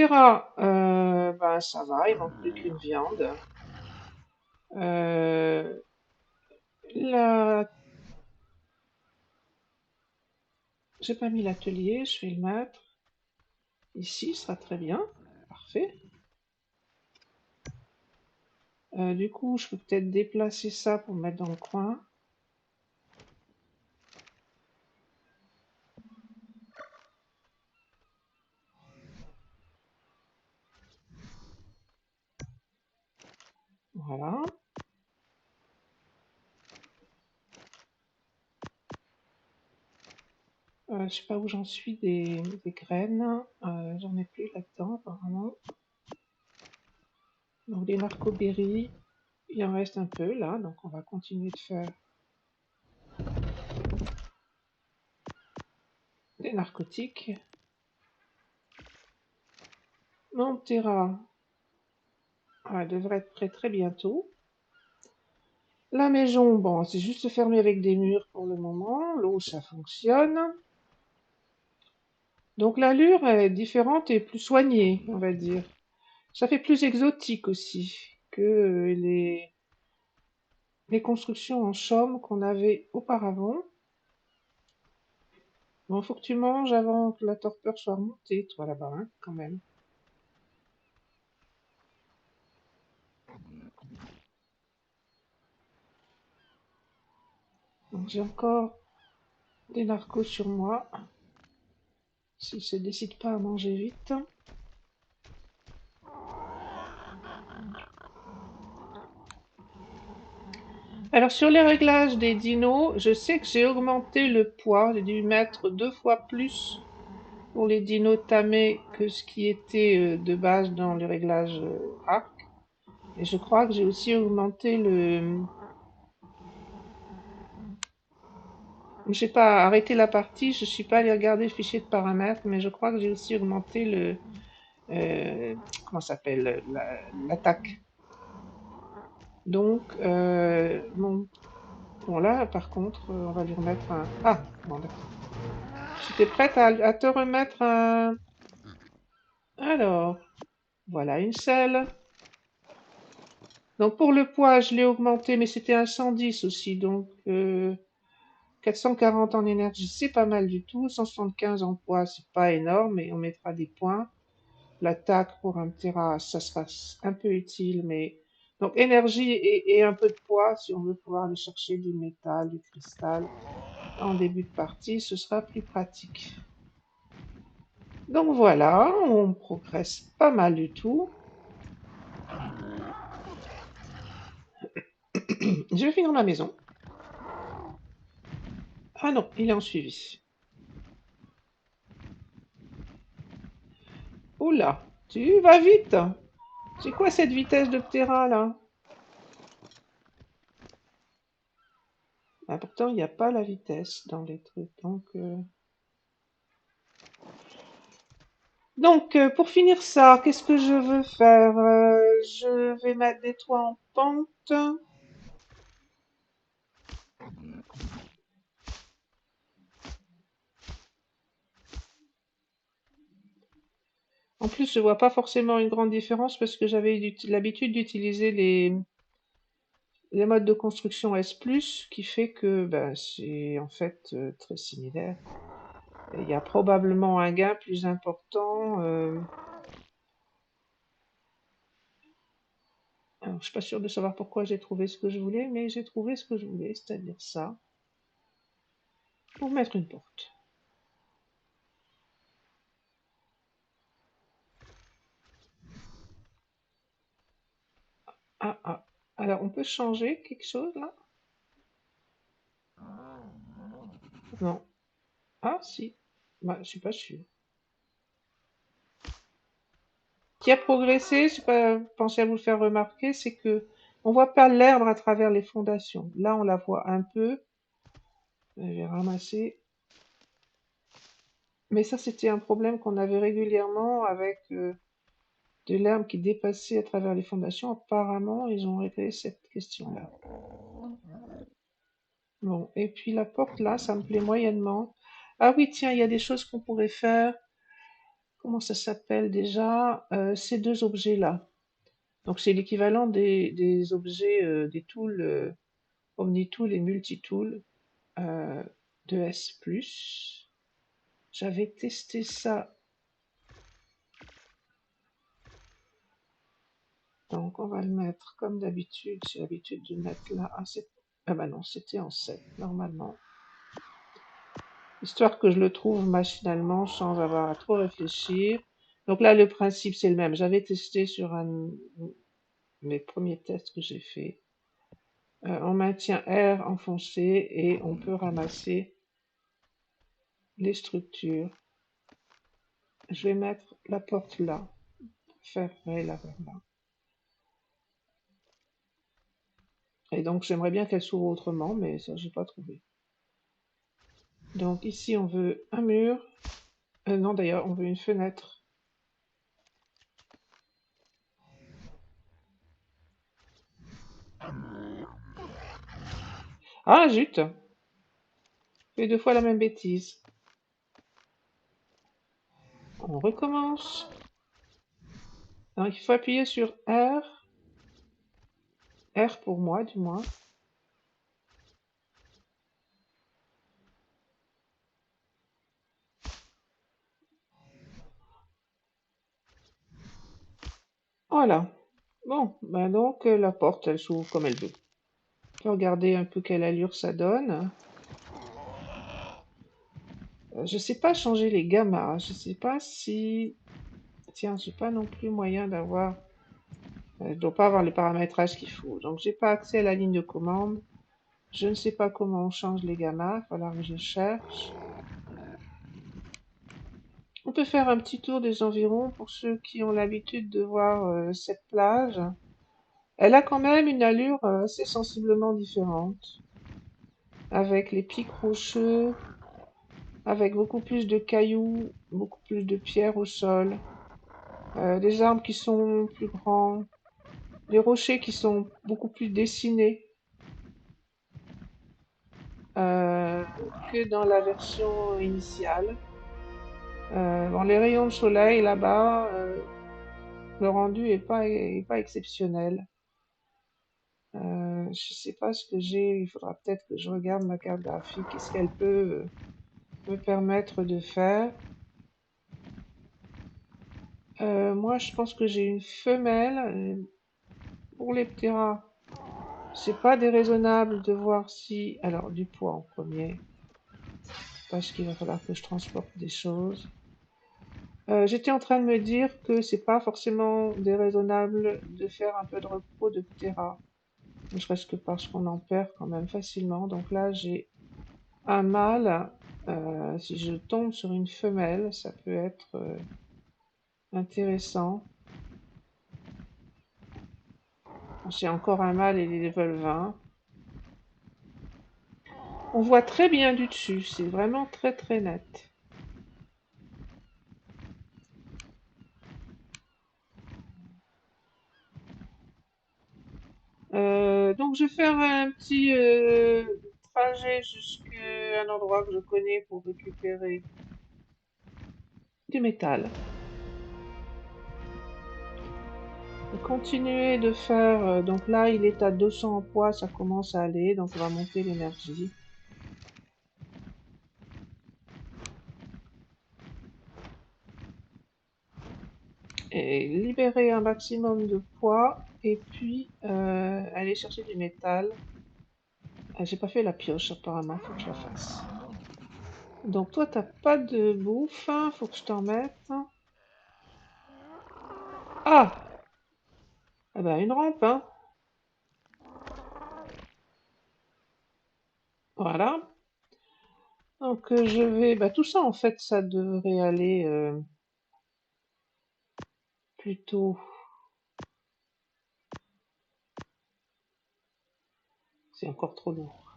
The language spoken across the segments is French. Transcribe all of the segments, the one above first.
Terra, ben, ça va, il manque plus qu'une viande. Euh, la... J'ai pas mis l'atelier, je vais le mettre ici, ce sera très bien. Parfait. Du coup, je peux peut-être déplacer ça pour mettre dans le coin. Voilà. Je sais pas où j'en suis des graines. J'en ai plus là-dedans apparemment. Donc les narcoberries, il en reste un peu là, donc on va continuer de faire des narcotiques. Mon terrain devrait être prêt très bientôt. La maison, bon, c'est juste fermé avec des murs pour le moment. L'eau, ça fonctionne. Donc l'allure est différente et plus soignée, on va dire. Ça fait plus exotique aussi que les constructions en chaume qu'on avait auparavant. Bon, faut que tu manges avant que la torpeur soit remontée, toi là-bas, hein, quand même. Donc j'ai encore des narcos sur moi, s'ils se décident pas à manger vite. Alors sur les réglages des dinos, je sais que j'ai augmenté le poids, j'ai dû mettre 2 fois plus pour les dinos tamés que ce qui était de base dans les réglages arc. Et je crois que j'ai aussi augmenté le... J'ai pas arrêté la partie, je suis pas allé regarder le fichier de paramètres, mais je crois que j'ai aussi augmenté le... comment ça s'appelle, l'attaque. Donc, bon là, par contre, on va lui remettre un... Ah, bon d'accord. J'étais prête à te remettre un... Alors, voilà une selle. Donc pour le poids, je l'ai augmenté, mais c'était un 110 aussi, donc 440 en énergie, c'est pas mal du tout. 175 en poids, c'est pas énorme, mais on mettra des points. L'attaque pour un Tera, ça sera un peu utile, mais... Donc énergie et un peu de poids, si on veut pouvoir aller chercher du métal, du cristal en début de partie, ce sera plus pratique. Donc voilà, on progresse pas mal du tout. Je vais finir ma maison. Ah non, il est en suivi. Oula, tu vas vite. C'est quoi cette vitesse de Ptera là? Ah, pourtant, il n'y a pas la vitesse dans les trucs. Donc, pour finir ça, qu'est-ce que je veux faire? Je vais mettre des toits en pente. En plus, je vois pas forcément une grande différence parce que j'avais l'habitude d'utiliser les modes de construction S+, qui fait que ben, c'est en fait très similaire. Et il y a probablement un gain plus important. Alors, je suis pas sûre de savoir pourquoi j'ai trouvé ce que je voulais, mais j'ai trouvé ce que je voulais, c'est-à-dire ça, pour mettre une porte. Ah, ah. Alors, on peut changer quelque chose là? Non. Ah, si. Bah, je suis pas sûre. Ce qui a progressé, je pas pensé à vous le faire remarquer, c'est que on voit pas l'herbe à travers les fondations. Là, on la voit un peu. Je vais ramasser. Mais ça, c'était un problème qu'on avait régulièrement avec de l'herbe qui dépassait à travers les fondations. Apparemment, ils ont réglé cette question-là. Bon, et puis la porte là, ça me plaît moyennement. Ah oui, tiens, il y a des choses qu'on pourrait faire. comment ça s'appelle déjà, ces deux objets-là. Donc c'est l'équivalent des objets, des tools Omnitool et Multitool de S+. J'avais testé ça. Donc on va le mettre comme d'habitude. J'ai l'habitude de mettre là. Ah bah non, c'était en 7 normalement. Histoire que je le trouve machinalement sans avoir à trop réfléchir. Donc là, le principe, c'est le même. J'avais testé sur mes premiers tests que j'ai fait. On maintient R enfoncé et on peut ramasser les structures. Je vais mettre la porte là, faire la vers là. Et donc j'aimerais bien qu'elle s'ouvre autrement, mais ça j'ai pas trouvé. Donc ici on veut un mur. Non d'ailleurs, on veut une fenêtre. Ah zut! Fait deux fois la même bêtise. On recommence. Donc il faut appuyer sur R. R pour moi du moins. Voilà. Bon, ben donc la porte elle s'ouvre comme elle veut. On peut regarder un peu quelle allure ça donne. Je sais pas changer les gammas. Je sais pas si... Tiens, j'ai pas non plus moyen d'avoir... je dois pas avoir les paramétrages qu'il faut. Donc j'ai pas accès à la ligne de commande. Je ne sais pas comment on change les gammas. Il va falloir que je cherche. On peut faire un petit tour des environs pour ceux qui ont l'habitude de voir cette plage. Elle a quand même une allure assez sensiblement différente. Avec les pics rocheux, avec beaucoup plus de cailloux, beaucoup plus de pierres au sol, des arbres qui sont plus grands, des rochers qui sont beaucoup plus dessinés euh, que dans la version initiale. Bon, les rayons de soleil là-bas, le rendu est pas exceptionnel. Je sais pas ce que j'ai, il faudra peut-être que je regarde ma carte graphique, qu'est-ce qu'elle peut me permettre de faire. Moi, je pense que j'ai une femelle. Pour les petits rats, c'est pas déraisonnable de voir si... Alors, du poids en premier, parce qu'il va falloir que je transporte des choses. J'étais en train de me dire que c'est pas forcément déraisonnable de faire un peu de repos de petits rats. Ne serait-ce que parce qu'on en perd quand même facilement. Donc là, j'ai un mâle. Si je tombe sur une femelle, ça peut être intéressant. J'ai encore un mâle et il est level 20. On voit très bien du dessus, c'est vraiment très très net. Donc je vais faire un petit trajet jusqu'à un endroit que je connais pour récupérer du métal. Et continuer de faire... donc là il est à 200 en poids, ça commence à aller, donc on va monter l'énergie. Et libérer un maximum de poids et puis aller chercher du métal. Ah, j'ai pas fait la pioche apparemment, faut que je la fasse. Donc toi t'as pas de bouffe, hein, faut que je t'en mette. Ah! Ah bah une rampe, hein. Voilà. Donc je vais... Bah tout ça en fait ça devrait aller plutôt... C'est encore trop lourd.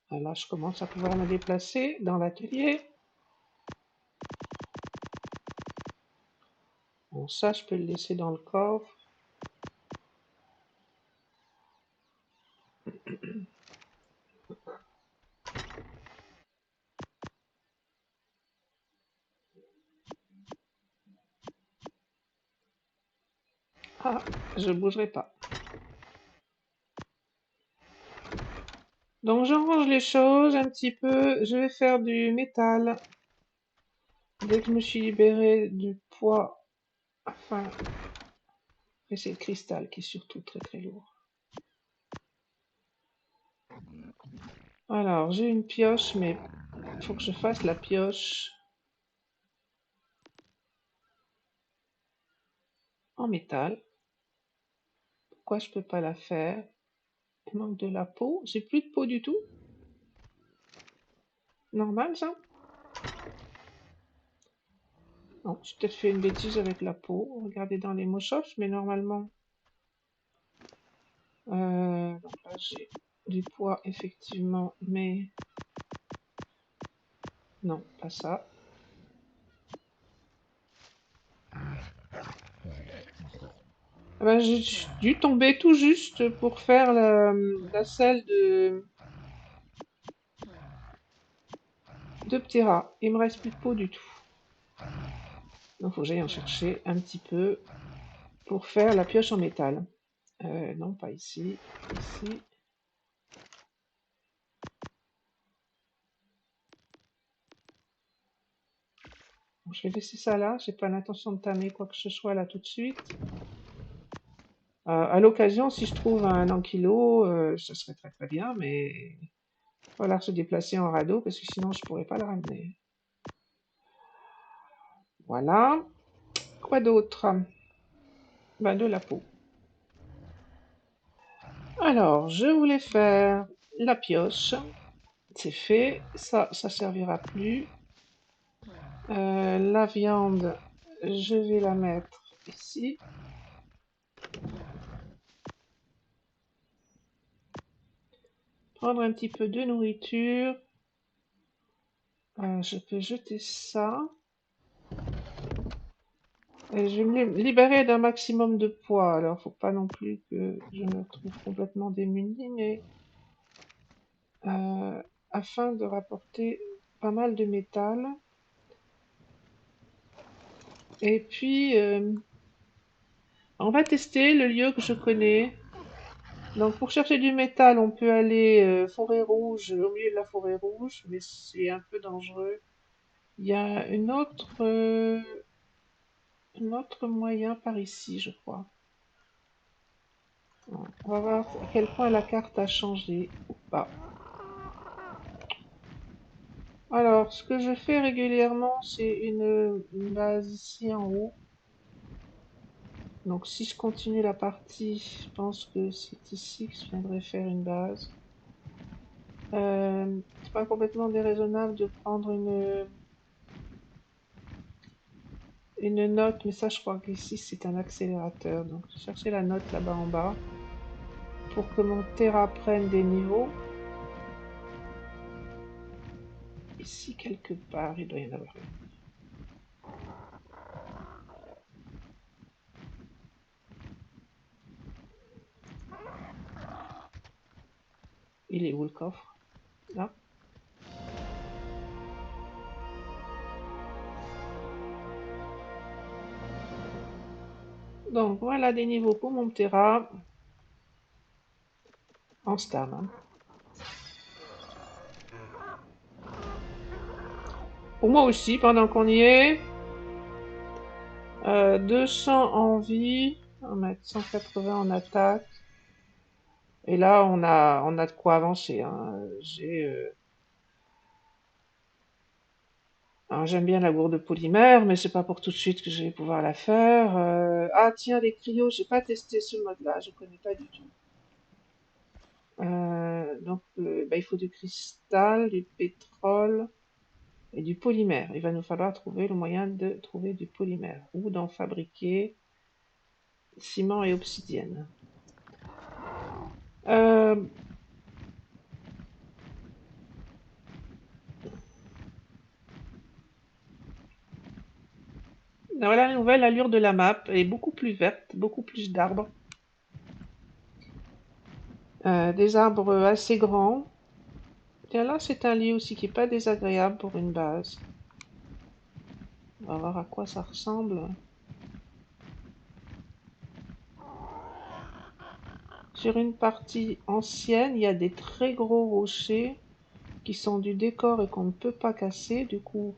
Là je commence à pouvoir me déplacer dans l'atelier. Bon ça je peux le laisser dans le coffre. Ah, je bougerai pas. Donc j'arrange les choses un petit peu. Je vais faire du métal. Dès que je me suis libérée du poids, enfin, et c'est le cristal qui est surtout très très lourd. Alors j'ai une pioche, mais il faut que je fasse la pioche en métal. Pourquoi je peux pas la faire? Il manque de la peau. J'ai plus de peau du tout. Normal ça? Non, j'ai peut-être fait une bêtise avec la peau. Regardez dans les mochoffs, mais normalement... donc là j'ai du poids effectivement, mais... Non, pas ça. Ah ben, j'ai dû tomber tout juste pour faire la selle de Ptera. Il me reste plus de peau du tout. Donc faut que j'aille en chercher un petit peu pour faire la pioche en métal. Non, pas ici. Ici. Bon, je vais laisser ça là. J'ai pas l'intention de tamer quoi que ce soit là tout de suite. À l'occasion, si je trouve un ankilo, ça serait très très bien, mais il va falloir se déplacer en radeau parce que sinon je pourrais pas le ramener. Voilà. Quoi d'autre? Ben, de la peau. Alors, je voulais faire la pioche. C'est fait. Ça servira plus. La viande, je vais la mettre ici. Prendre un petit peu de nourriture. Je peux jeter ça. Et je vais me libérer d'un maximum de poids. Alors, faut pas non plus que je me trouve complètement démunie, mais afin de rapporter pas mal de métal. Et puis, on va tester le lieu que je connais. Donc, pour chercher du métal, on peut aller forêt rouge, au milieu de la forêt rouge, mais c'est un peu dangereux. Il y a un autre moyen par ici, je crois. On va voir à quel point la carte a changé ou pas. Alors, ce que je fais régulièrement, c'est une base ici en haut. Donc, si je continue la partie, je pense que c'est ici que je viendrai faire une base. C'est pas complètement déraisonnable de prendre une note, mais ça, je crois qu'ici, c'est un accélérateur. Donc, je vais chercher la note là-bas en bas pour que mon Terra prenne des niveaux. Ici, quelque part, il doit y en avoir une. Il est où le coffre? Là. Donc, voilà des niveaux pour mon Terra. En stam. Hein. Pour moi aussi, pendant qu'on y est. 200 en vie. On va mettre 180 en attaque. Et là, on a de quoi avancer. Hein. J'aime bien la gourde polymère, mais c'est pas pour tout de suite que je vais pouvoir la faire. Ah tiens, les cryos, j'ai pas testé ce mode-là, je connais pas du tout. Donc, bah, il faut du cristal, du pétrole et du polymère. Il va nous falloir trouver le moyen de trouver du polymère ou d'en fabriquer ciment et obsidienne. Voilà la nouvelle allure de la map. Elle est beaucoup plus verte, beaucoup plus d'arbres. Des arbres assez grands. Tiens, là, c'est un lieu aussi qui est pas désagréable pour une base. On va voir à quoi ça ressemble. Sur une partie ancienne, il y a des très gros rochers qui sont du décor et qu'on ne peut pas casser. Du coup,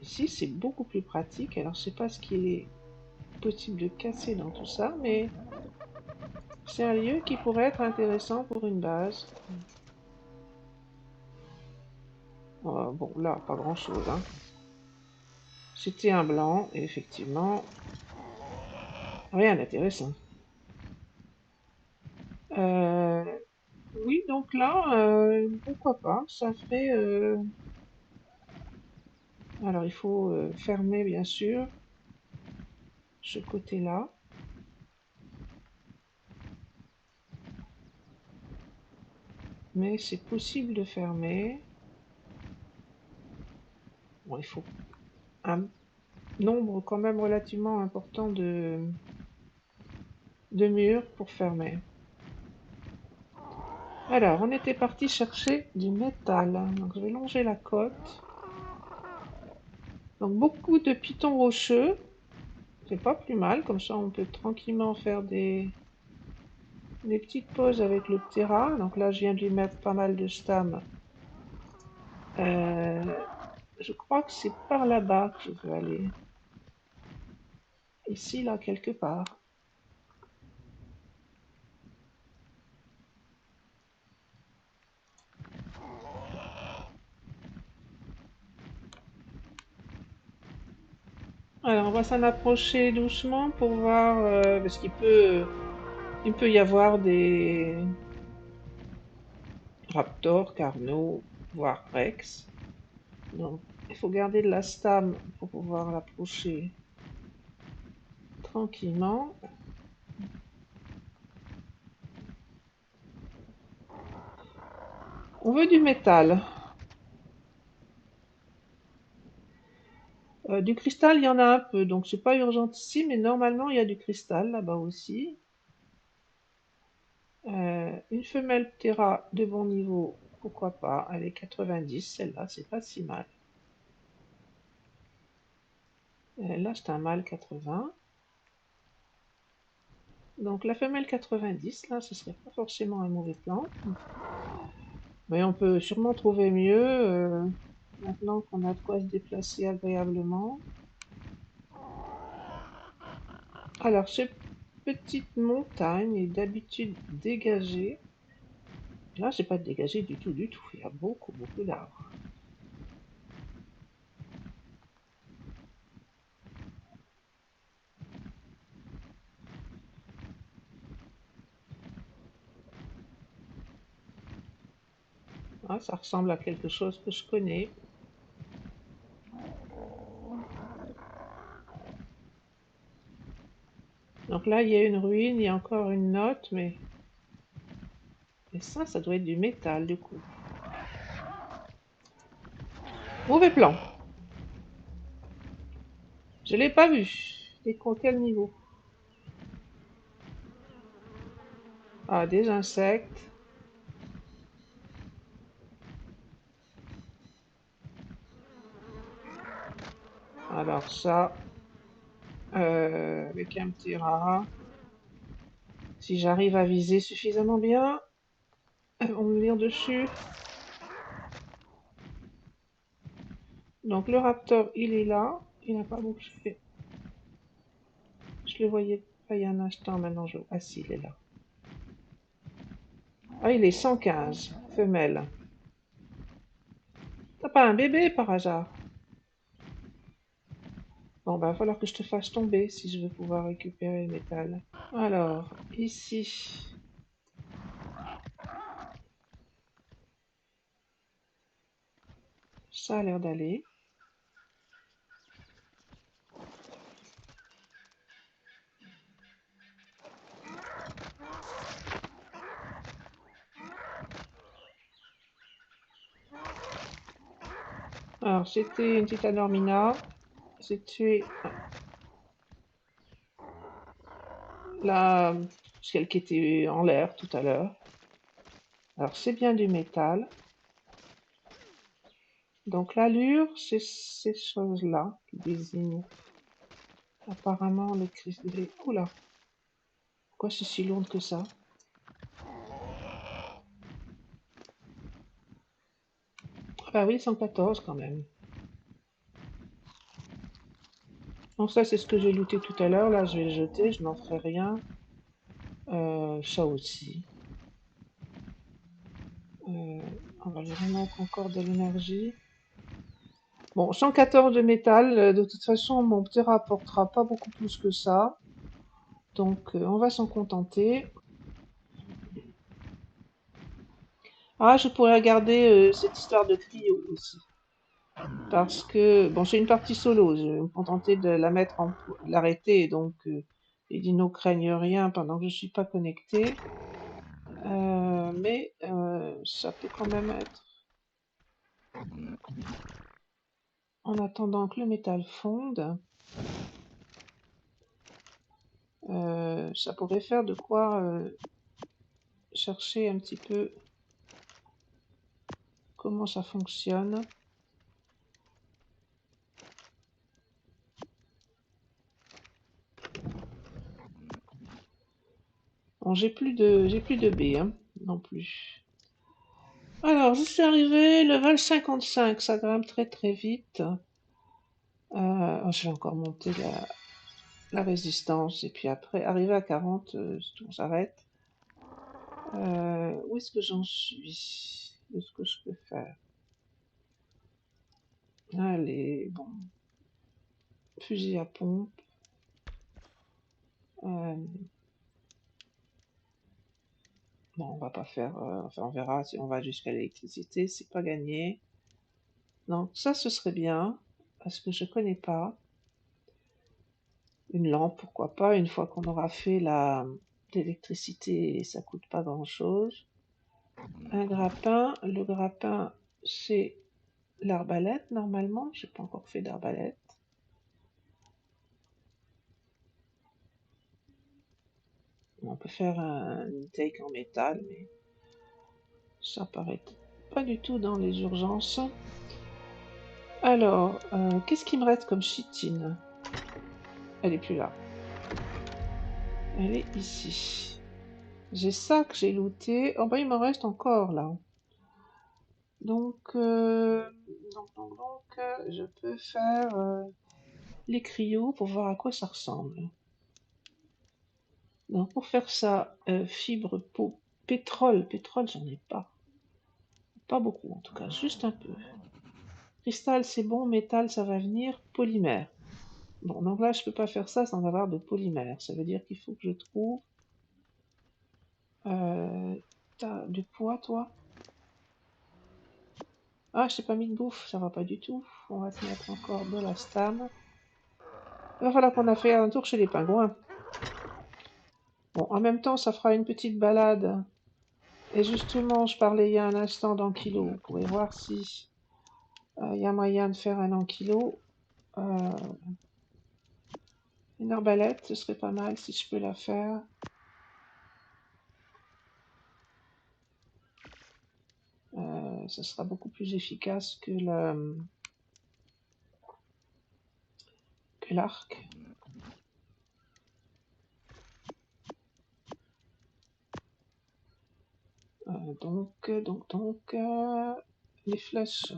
ici, c'est beaucoup plus pratique. Alors, je sais pas ce qu'il est possible de casser dans tout ça, mais c'est un lieu qui pourrait être intéressant pour une base. Bon, là, pas grand-chose, hein. C'était un blanc, et effectivement, rien d'intéressant. Euh, oui, donc là, pourquoi pas, ça ferait... Alors, il faut fermer, bien sûr, ce côté-là. Mais c'est possible de fermer. Bon, il faut un nombre quand même relativement important de murs pour fermer. Alors, on était parti chercher du métal. Donc, je vais longer la côte. Donc, beaucoup de pitons rocheux. C'est pas plus mal. Comme ça, on peut tranquillement faire des petites pauses avec le Ptera. Donc là, je viens de lui mettre pas mal de stam. Je crois que c'est par là-bas que je veux aller. Ici, là, quelque part. Alors, on va s'en approcher doucement pour voir, parce il peut y avoir des raptors, carnaux, voire rex. Donc, il faut garder de la stam pour pouvoir l'approcher tranquillement. On veut du métal. Du cristal, il y en a un peu, donc c'est pas urgent ici, mais normalement il y a du cristal là-bas aussi. Une femelle Ptera de bon niveau, pourquoi pas. Elle est 90, celle-là, c'est pas si mal. Là, c'est un mâle 80. Donc la femelle 90, là, ce serait pas forcément un mauvais plan. Mais on peut sûrement trouver mieux, maintenant qu'on a de quoi se déplacer agréablement. Alors, cette petite montagne est d'habitude dégagée. Là, c'est pas dégagé du tout, du tout. Il y a beaucoup, beaucoup d'arbres. Ah, ça ressemble à quelque chose que je connais. Donc là, il y a une ruine, il y a encore une note, mais ça doit être du métal, du coup. Mauvais plan. Je l'ai pas vu. C'est quel niveau? Ah, des insectes. Alors ça, avec un petit rat, si j'arrive à viser suffisamment bien, on me vire dessus. Donc le raptor, il est là. Il n'a pas bougé. Je le voyais pas il y a un instant, maintenant je... Ah si, il est là. Ah, il est 115, femelle. T'as pas un bébé par hasard? Bon, bah, va falloir que je te fasse tomber si je veux pouvoir récupérer le métal. Alors, ici, ça a l'air d'aller. Alors, c'était une petite anormina. J'ai tué la... celle qui était en l'air tout à l'heure. Alors, c'est bien du métal. Donc, l'allure, c'est ces choses-là qui désignent apparemment le cristal. Oula! Pourquoi c'est si lourd que ça? Ah bah oui, 114 quand même. Donc ça, c'est ce que j'ai looté tout à l'heure. Là, je vais le jeter, je n'en ferai rien. Ça aussi. On va lui remettre encore de l'énergie. Bon, 114 de métal. De toute façon, mon petit rapportera pas beaucoup plus que ça. Donc, on va s'en contenter. Ah, je pourrais regarder cette histoire de cryo aussi. Parce que, bon, c'est une partie solo. Je vais me contenter de la mettre en, de l'arrêter. Donc, les dinos craignent rien pendant que je suis pas connectée. Mais ça peut quand même être. En attendant que le métal fonde, ça pourrait faire de quoi chercher un petit peu comment ça fonctionne. Bon, j'ai plus de B, hein, non plus. Alors, je suis arrivé level 55, ça grimpe très très vite. Oh, je vais encore monter la résistance, et puis après, arrivé à 40, on s'arrête. Où est-ce que j'en suis de ce que je peux faire? Allez, bon, fusil à pompe. Euh, bon, on va pas faire, enfin, on verra si on va jusqu'à l'électricité, c'est pas gagné. Donc ça, ce serait bien, parce que je connais pas. Une lampe, pourquoi pas, une fois qu'on aura fait l'électricité, ça coûte pas grand-chose. Un grappin, le grappin, c'est l'arbalète, normalement. J'ai pas encore fait d'arbalète. On peut faire une take en métal, mais ça paraît pas du tout dans les urgences. Alors, qu'est-ce qui me reste comme chitine? Elle est plus là. Elle est ici. J'ai ça que j'ai looté. Oh bah il m'en reste encore là. Donc, je peux faire les cryos pour voir à quoi ça ressemble. Donc pour faire ça, fibre, peau, pétrole, j'en ai pas. Pas beaucoup en tout cas, juste un peu. Cristal c'est bon, métal ça va venir, polymère. Bon, donc là je peux pas faire ça sans avoir de polymère. Ça veut dire qu'il faut que je trouve... T'as du poids toi? Ah, je t'ai pas mis de bouffe, ça va pas du tout. On va te mettre encore de la stam. Il va falloir qu'on a fait un tour chez les pingouins. Bon, en même temps, ça fera une petite balade. Et justement, je parlais il y a un instant d'ankylo. Vous pourrez voir si il y a moyen de faire un ankylo. Euh, une arbalète, ce serait pas mal si je peux la faire. Ce sera beaucoup plus efficace que l'arc. Les flèches.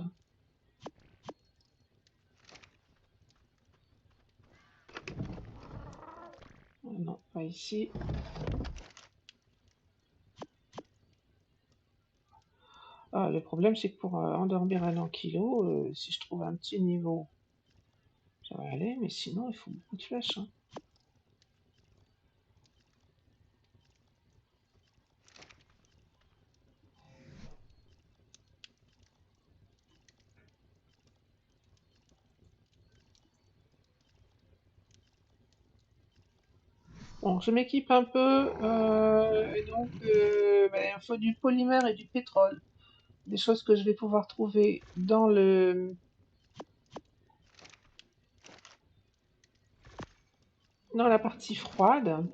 Non, pas ici. Ah, le problème, c'est que pour endormir un ankylo, si je trouve un petit niveau, ça va aller, mais sinon, il faut beaucoup de flèches. Hein. Bon, je m'équipe un peu, et donc, il faut du polymère et du pétrole. Des choses que je vais pouvoir trouver dans la partie froide.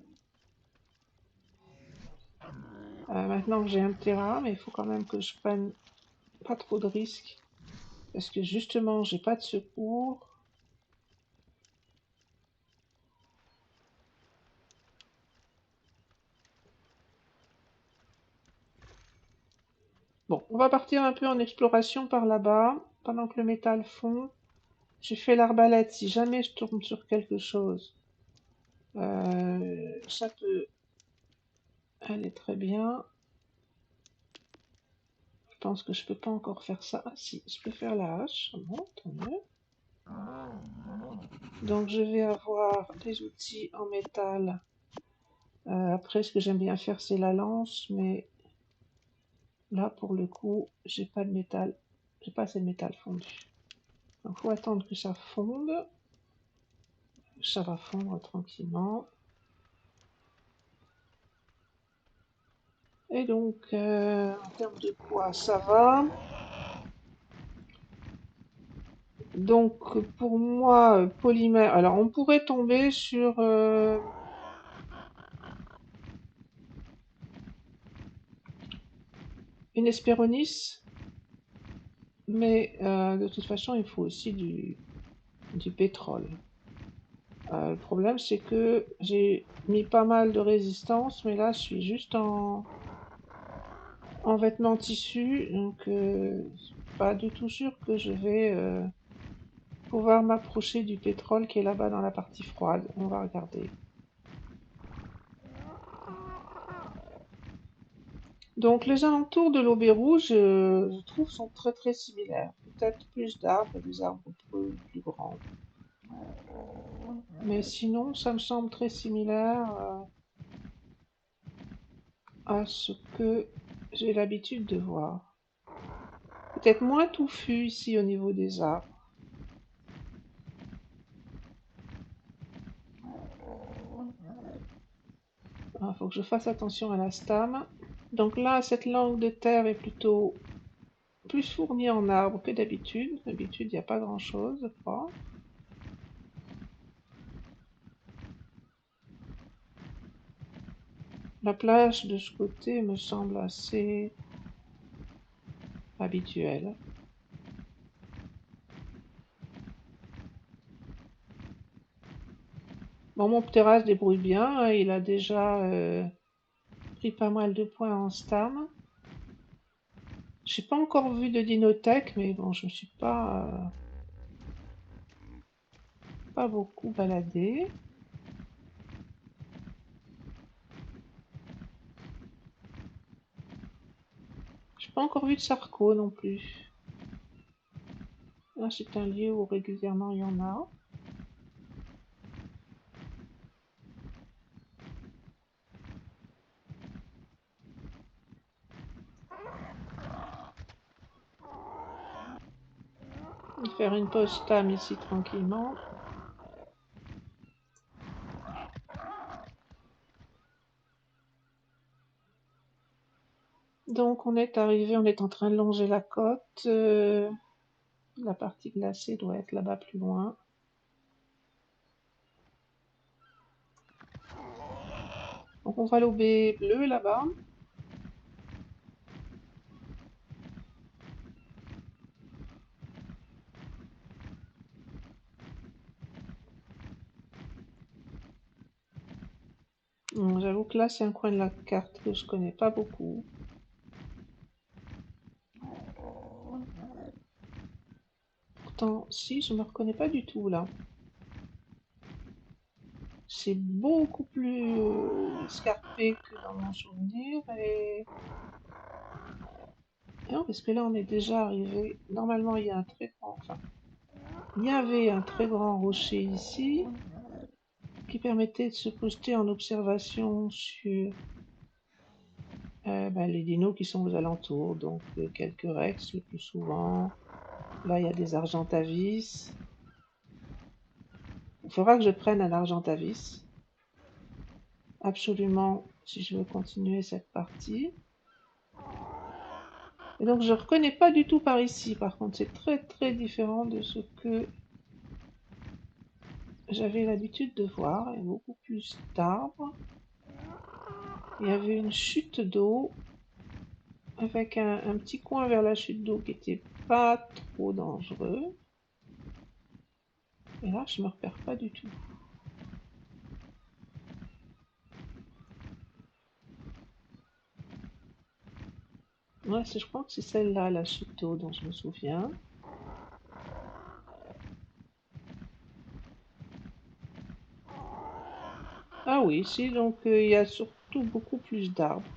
Maintenant que j'ai un terrain, mais il faut quand même que je prenne pas trop de risques. Parce que justement, j'ai pas de secours. Bon, on va partir un peu en exploration par là-bas, pendant que le métal fond. J'ai fait l'arbalète, si jamais je tombe sur quelque chose, ça peut aller très bien. Je pense que je peux pas encore faire ça. Ah si, je peux faire la hache. Bon, tant mieux. Donc je vais avoir des outils en métal. Après, ce que j'aime bien faire, c'est la lance, mais là, pour le coup, j'ai pas de métal. J'ai pas assez de métal fondu. Donc faut attendre que ça fonde. Ça va fondre tranquillement. Et donc, en termes de poids, ça va. Donc, pour moi, polymère. Alors, on pourrait tomber sur une Hesperonychus, mais de toute façon, il faut aussi du pétrole. Le problème, c'est que j'ai mis pas mal de résistance, mais là, je suis juste en vêtements tissus, donc pas du tout sûr que je vais pouvoir m'approcher du pétrole qui est là-bas dans la partie froide. On va regarder. Donc les alentours de l'Aubé Rouge, je trouve, sont très très similaires. Peut-être plus d'arbres et des arbres plus grands. Mais sinon, ça me semble très similaire à ce que j'ai l'habitude de voir. Peut-être moins touffu ici au niveau des arbres. Il faut que je fasse attention à la stame. Donc là, cette langue de terre est plutôt plus fournie en arbres que d'habitude. D'habitude, il n'y a pas grand-chose, je crois. La plage de ce côté me semble assez habituelle. Bon, mon ptéra se débrouille bien, hein, il a déjà pris pas mal de points en stam. J'ai pas encore vu de dinothèque, mais bon, je me suis pas beaucoup baladée. J'ai pas encore vu de sarco non plus. Là, c'est un lieu où régulièrement il y en a. Je vais faire une pause stam ici tranquillement. Donc on est arrivé, on est en train de longer la côte. La partie glacée doit être là-bas plus loin. Donc on va l'aubé bleu là-bas. J'avoue que là c'est un coin de la carte que je connais pas beaucoup. Pourtant, si, je me reconnais pas du tout là. C'est beaucoup plus escarpé que dans mon souvenir et non, parce que là on est déjà arrivé. Normalement il y a un très grand, enfin, il y avait un très grand rocher ici qui permettait de se poster en observation sur les dinos qui sont aux alentours. Donc quelques rex le plus souvent. Là il y a des argentavis. Il faudra que je prenne un argentavis. Absolument, si je veux continuer cette partie. Et donc je reconnais pas du tout par ici. Par contre, c'est très très différent de ce que j'avais l'habitude de voir. Il y a beaucoup plus d'arbres. Il y avait une chute d'eau avec un petit coin vers la chute d'eau qui était pas trop dangereux. Et là, je me repère pas du tout. Ouais, je crois que c'est celle-là, la Chito, dont je me souviens. Ah oui, ici, donc il y a surtout beaucoup plus d'arbres.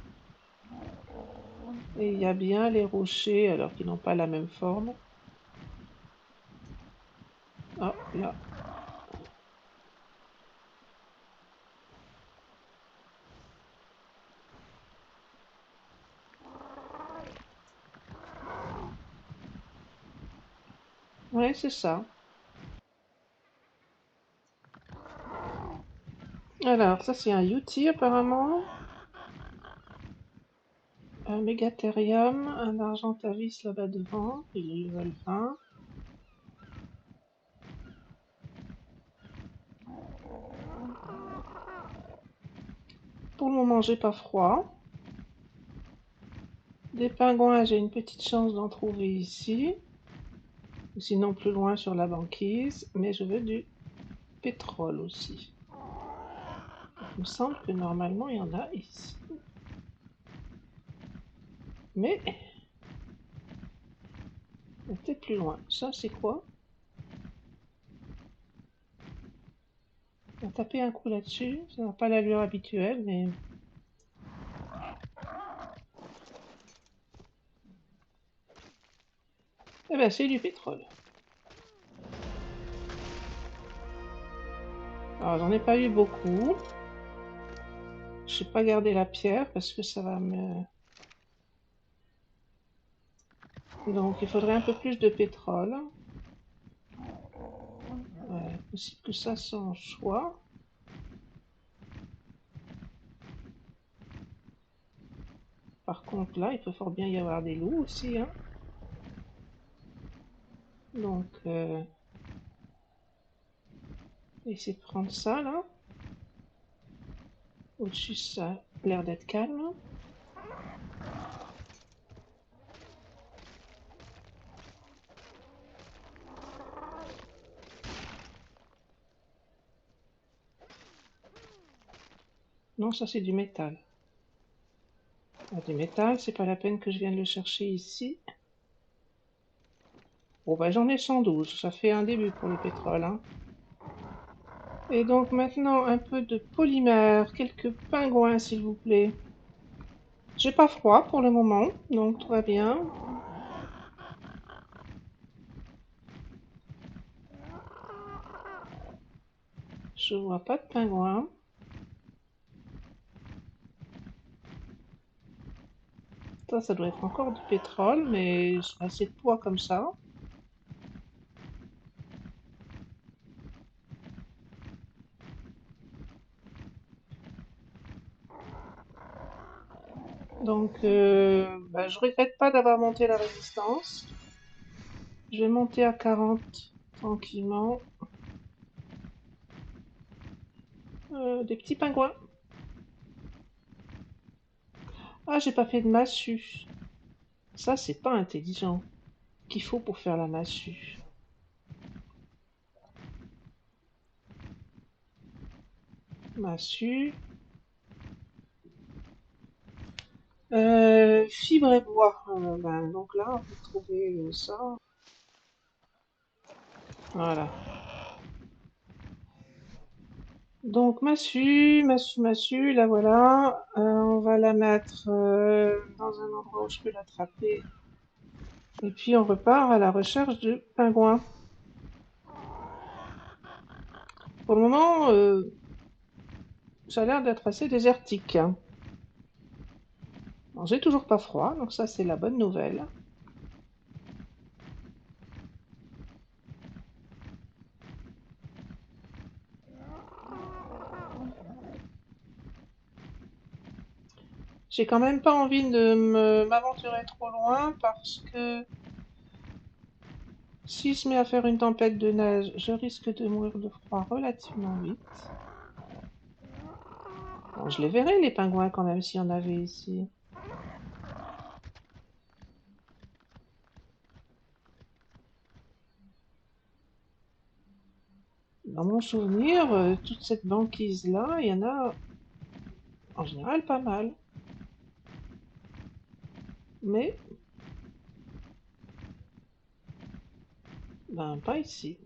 Et il y a bien les rochers, alors qu'ils n'ont pas la même forme. Ah, là. Ouais, c'est ça. Alors, ça, c'est un Yuti, apparemment. Un Megatherium, un Argentavis là-bas devant. Il est level 20. Pour le moment, j'ai pas froid. Des pingouins, j'ai une petite chance d'en trouver ici. Ou sinon plus loin sur la banquise. Mais je veux du pétrole aussi. Il me semble que normalement, il y en a ici. Mais, peut-être plus loin. Ça, c'est quoi? On va taper un coup là-dessus. Ça n'a pas l'allure habituelle, mais... Eh ben, c'est du pétrole. Alors, j'en ai pas eu beaucoup. Je n'ai pas gardé la pierre parce que ça va me... Donc, il faudrait un peu plus de pétrole. Ouais, possible que ça s'en soit. Par contre, là, il peut fort bien y avoir des loups aussi, hein. Donc, essayer de prendre ça, là. Au-dessus, ça a l'air d'être calme. Non, ça, c'est du métal. Ah, du métal, c'est pas la peine que je vienne le chercher ici. Bon, bah, j'en ai 112. Ça fait un début pour le pétrole, hein. Et donc, maintenant, un peu de polymère. Quelques pingouins, s'il vous plaît. J'ai pas froid pour le moment, donc tout va bien. Je vois pas de pingouins. Ça doit être encore du pétrole, mais assez de poids comme ça. Donc, bah, je regrette pas d'avoir monté la résistance. Je vais monter à 40 tranquillement. Des petits pingouins. Ah, j'ai pas fait de massue. Ça, c'est pas intelligent. Qu'il faut pour faire la massue. Massue. Fibre et bois. Ben, donc là, on peut trouver ça. Voilà. Donc massue, la voilà. On va la mettre dans un endroit où je peux l'attraper. Et puis on repart à la recherche de pingouins. Pour le moment, ça a l'air d'être assez désertique, hein. Bon, j'ai toujours pas froid, donc ça c'est la bonne nouvelle. J'ai quand même pas envie de m'aventurer trop loin parce que si je mets à faire une tempête de neige, je risque de mourir de froid relativement vite. Bon, je les verrai les pingouins quand même s'il y en avait ici. Dans mon souvenir, toute cette banquise-là, il y en a en général pas mal. Mais, ben, pas ici.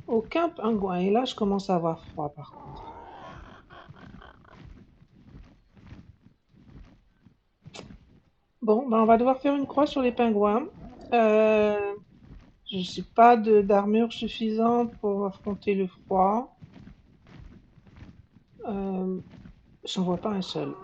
Aucun pingouin. Et là, je commence à avoir froid, par contre. Bon, ben, on va devoir faire une croix sur les pingouins. Euh, je n'ai pas d'armure suffisante pour affronter le froid. J'en vois pas un seul.